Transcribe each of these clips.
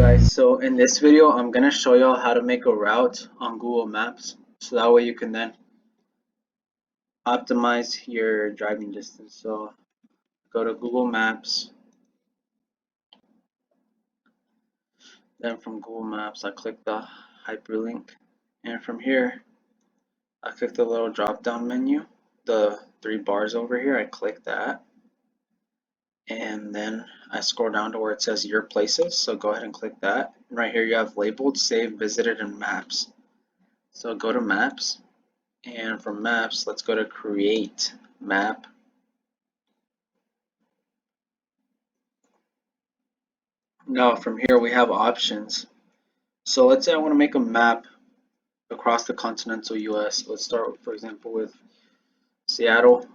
Guys, so in this video I'm gonna show y'all how to make a route on Google Maps so that way you can then optimize your driving distance. So go to Google Maps, then from Google Maps I click the hyperlink, and from here I click the little drop down menu, the three bars over here. I click that, and then I scroll down to where it says your places, so go ahead and click that. And right here you have labeled, saved, visited, and maps. So go to maps, and from maps let's go to create map. Now from here we have options. So let's say I want to make a map across the continental US. Let's start, for example, with Seattle.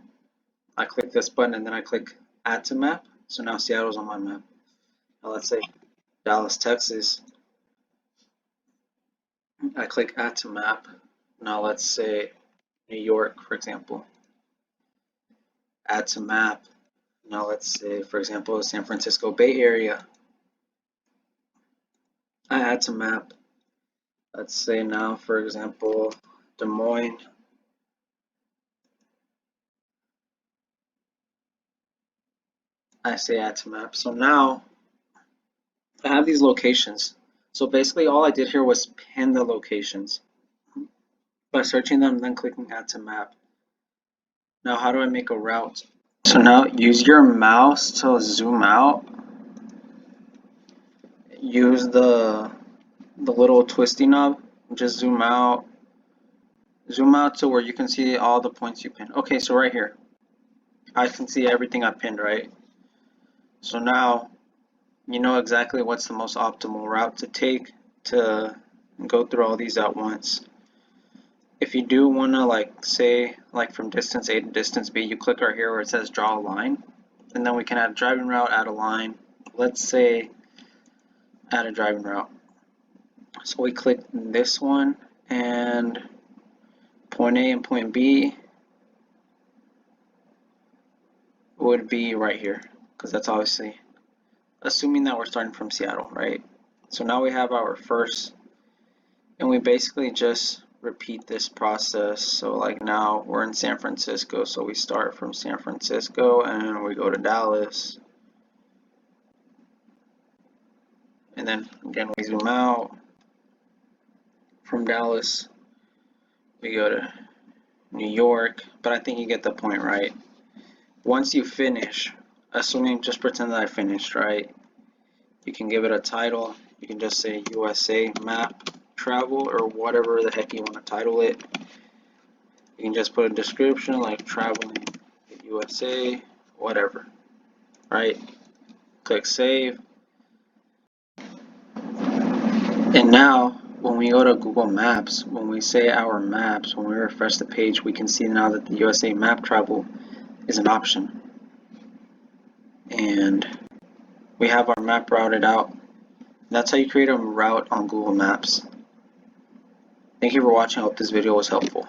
I click this button and then I click add to map. So now Seattle's on my map. Now let's say Dallas, Texas. I click add to map. Now let's say New York, for example. Add to map. Now let's say, for example, San Francisco Bay Area. I add to map. Let's say now, for example, Des Moines. I say add to map. So now I have these locations. So basically all I did here was pin the locations by searching them and then clicking add to map. Now how do I make a route? So now use your mouse to zoom out. Use the little twisty knob. Just zoom out. Zoom out to where you can see all the points you pinned. Okay, so right here I can see everything I pinned, right? So now you know exactly what's the most optimal route to take to go through all these at once. If you do want to, like, say, like from distance A to distance B, you click right here where it says draw a line, and then we can add a driving route, add a line. Let's say add a driving route. So we click this one, and point A and point B would be right here, because that's obviously assuming that we're starting from Seattle, right? So now we have our first, and we basically just repeat this process. So like now we're in San Francisco, so we start from San Francisco and we go to Dallas, and then again we zoom out. From Dallas we go to New York, but I think you get the point, right? Once you finish, assuming, just pretend that I finished, right? You can give it a title. You can just say USA map travel, or whatever the heck you want to title it. You can just put a description like traveling to USA, whatever, right? Click save. And now when we go to Google Maps, when we say our maps, when we refresh the page, we can see now that the USA map travel is an option. And we have our map routed out. That's how you create a route on Google Maps. Thank you for watching. I hope this video was helpful.